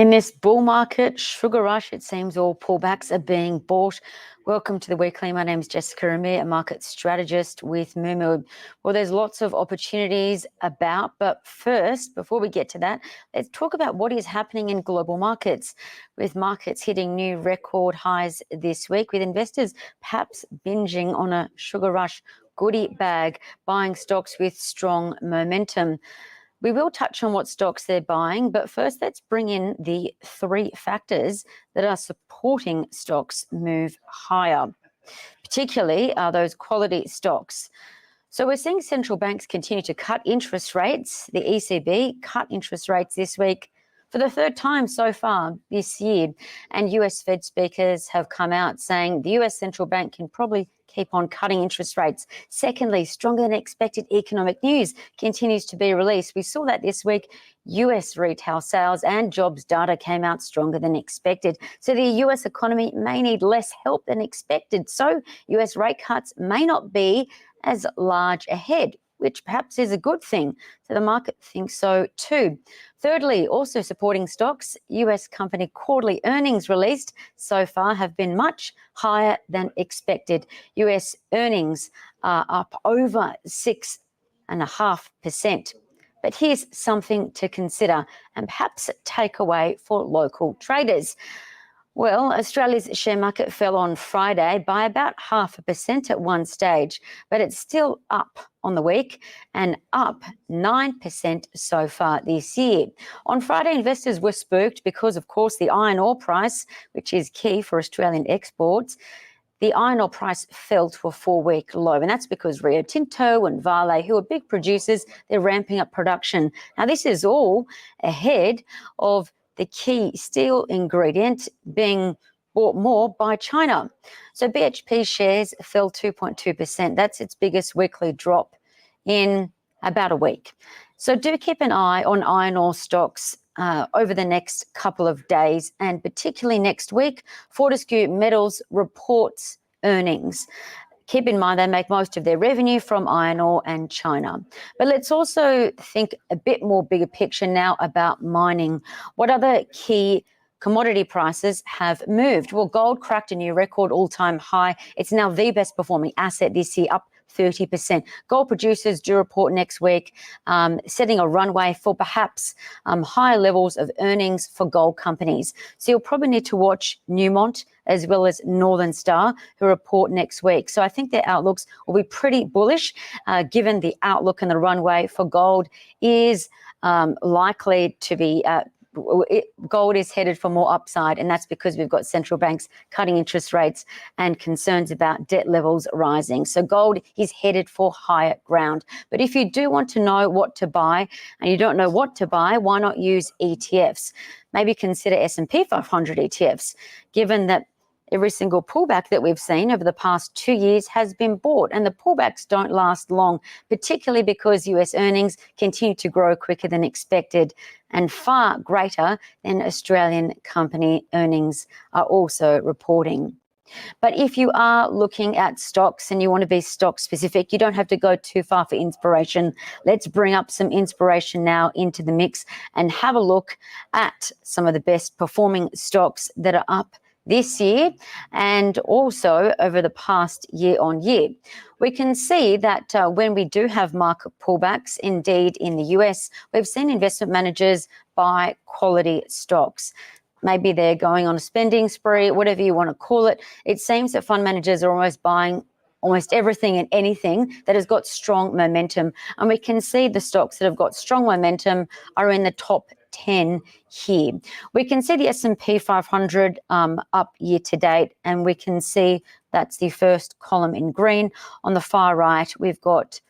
In this bull market, sugar rush, it seems all pullbacks are being bought. Welcome to the weekly. My name is Jessica Ramir, a market strategist with Moomoo. Well, there's lots of opportunities about, but first, before we get to that, let's talk about what is happening in global markets, with markets hitting new record highs this week, with investors perhaps binging on a sugar rush goodie bag, buying stocks with strong momentum. We will touch on what stocks they're buying, but first let's bring in the three factors that are supporting stocks move higher, particularly are those quality stocks. So we're seeing central banks continue to cut interest rates. The ECB cut interest rates this week for the third time so far this year. And US Fed speakers have come out saying the US central bank can probably keep on cutting interest rates. Secondly, stronger than expected economic news continues to be released. We saw that this week. US retail sales and jobs data came out stronger than expected. So the US economy may need less help than expected. So US rate cuts may not be as large ahead, which perhaps is a good thing. So the market thinks so too. Thirdly, also supporting stocks, US company quarterly earnings released so far have been much higher than expected. US earnings are up over 6.5%. But here's something to consider and perhaps a takeaway for local traders. Well, Australia's share market fell on Friday by about 0.5% at one stage, but it's still up on the week and up 9% so far this year. On Friday, investors were spooked because, of course, the iron ore price, which is key for Australian exports, the iron ore price fell to a 4-week low, and that's because Rio Tinto and Vale, who are big producers, they're ramping up production. Now, this is all ahead of the key steel ingredient being bought more by China. So BHP shares fell 2.2%. That's its biggest weekly drop in about a week. So do keep an eye on iron ore stocks over the next couple of days, and particularly next week. Fortescue Metals reports earnings. Keep in mind they make most of their revenue from iron ore and China. But let's also think a bit more bigger picture now about mining. What other key commodity prices have moved? Well, gold cracked a new record all-time high. It's now the best performing asset this year, up 30%. Gold producers do report next week, setting a runway for perhaps higher levels of earnings for gold companies. So you'll probably need to watch Newmont as well as Northern Star, who report next week. So I think their outlooks will be pretty bullish, given the outlook and the runway for gold is likely to be gold is headed for more upside, and that's because we've got central banks cutting interest rates and concerns about debt levels rising. So gold is headed for higher ground. But if you do want to know what to buy and you don't know what to buy, why not use ETFs? Maybe consider S&P 500 ETFs, given that every single pullback that we've seen over the past 2 years has been bought, and the pullbacks don't last long, particularly because US earnings continue to grow quicker than expected and far greater than Australian company earnings are also reporting. But if you are looking at stocks and you want to be stock specific, you don't have to go too far for inspiration. Let's bring up some inspiration now into the mix and have a look at some of the best performing stocks that are up this year and also over the past year on year. We can see that when we do have market pullbacks, indeed in the US, we've seen investment managers buy quality stocks. Maybe they're going on a spending spree, whatever you want to call it. It seems that fund managers are almost buying almost everything and anything that has got strong momentum. And we can see the stocks that have got strong momentum are in the top 10 here. We can see the S&P 500 up year to date, and we can see that's the first column in green. On the far right, we've got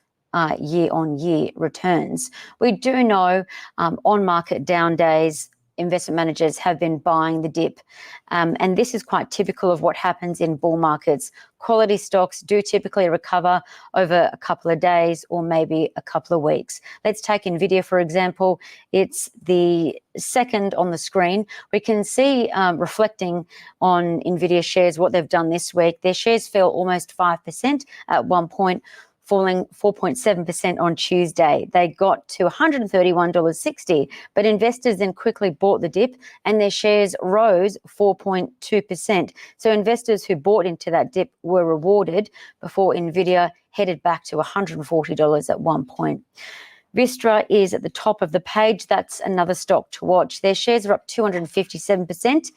year-on-year returns. We do know on market down days, investment managers have been buying the dip. And this is quite typical of what happens in bull markets. Quality stocks do typically recover over a couple of days or maybe a couple of weeks. Let's take NVIDIA, for example. It's the second on the screen. We can see reflecting on NVIDIA shares what they've done this week. Their shares fell almost 5% at one point, falling 4.7% on Tuesday. They got to $131.60, but investors then quickly bought the dip and their shares rose 4.2%. So investors who bought into that dip were rewarded before Nvidia headed back to $140 at one point. Vistra is at the top of the page. That's another stock to watch. Their shares are up 257%.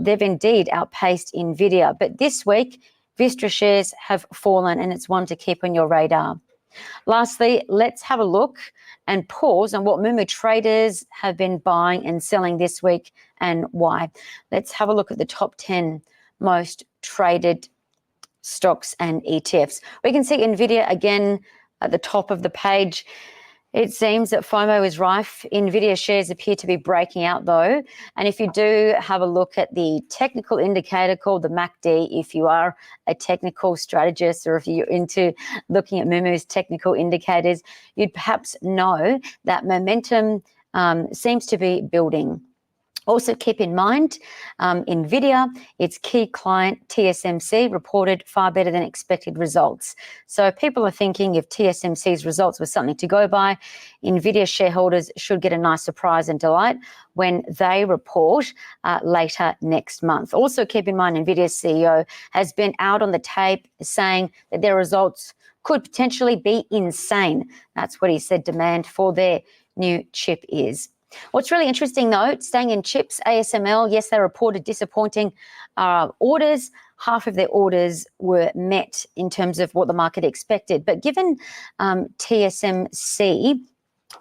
They've indeed outpaced Nvidia. But this week, Vistra shares have fallen, and it's one to keep on your radar. Lastly, let's have a look and pause on what Moomoo traders have been buying and selling this week and why. Let's have a look at the top 10 most traded stocks and ETFs. We can see Nvidia again at the top of the page. It seems that FOMO is rife. Nvidia shares appear to be breaking out though. And if you do have a look at the technical indicator called the MACD, if you are a technical strategist or if you're into looking at Moomoo's technical indicators, you'd perhaps know that momentum seems to be building. Also keep in mind, Nvidia, its key client TSMC reported far better than expected results. So people are thinking if TSMC's results were something to go by, Nvidia shareholders should get a nice surprise and delight when they report later next month. Also keep in mind, Nvidia's CEO has been out on the tape saying that their results could potentially be insane. That's what he said demand for their new chip is. What's really interesting, though, staying in chips, ASML, yes, they reported disappointing orders. Half of their orders were met in terms of what the market expected. But given TSMC,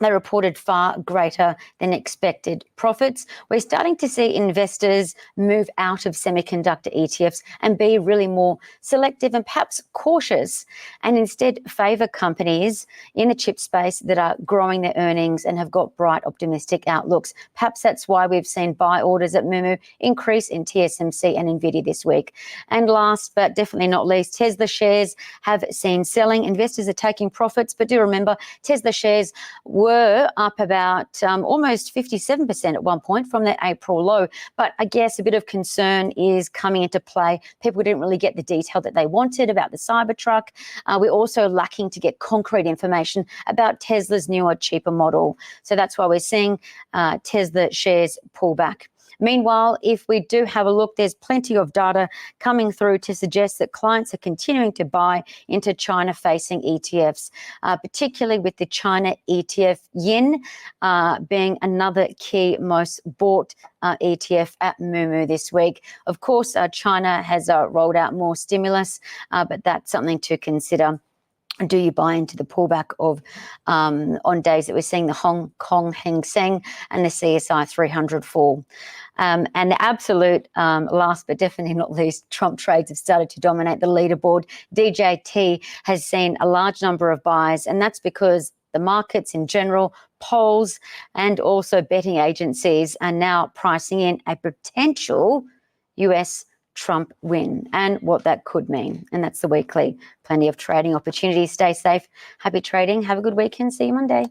they reported far greater than expected profits. We're starting to see investors move out of semiconductor ETFs and be really more selective and perhaps cautious, and instead favour companies in the chip space that are growing their earnings and have got bright, optimistic outlooks. Perhaps that's why we've seen buy orders at Moomoo increase in TSMC and Nvidia this week. And last but definitely not least, Tesla shares have seen selling. Investors are taking profits, but do remember Tesla shares were up about almost 57% at one point from their April low. But I guess a bit of concern is coming into play. People didn't really get the detail that they wanted about the Cybertruck. We're also lacking to get concrete information about Tesla's newer, cheaper model. So that's why we're seeing Tesla shares pull back. Meanwhile, if we do have a look, there's plenty of data coming through to suggest that clients are continuing to buy into China-facing ETFs, particularly with the China ETF yen being another key most bought ETF at Moomoo this week. Of course, China has rolled out more stimulus, but that's something to consider. Do you buy into the pullback of on days that we're seeing the Hong Kong Hang Seng and the CSI 300 fall? And the absolute last but definitely not least, Trump trades have started to dominate the leaderboard. DJT has seen a large number of buys, and that's because the markets in general, polls, and also betting agencies are now pricing in a potential US Trump win and what that could mean. And that's the weekly. Plenty of trading opportunities. Stay safe. Happy trading. Have a good weekend. See you Monday.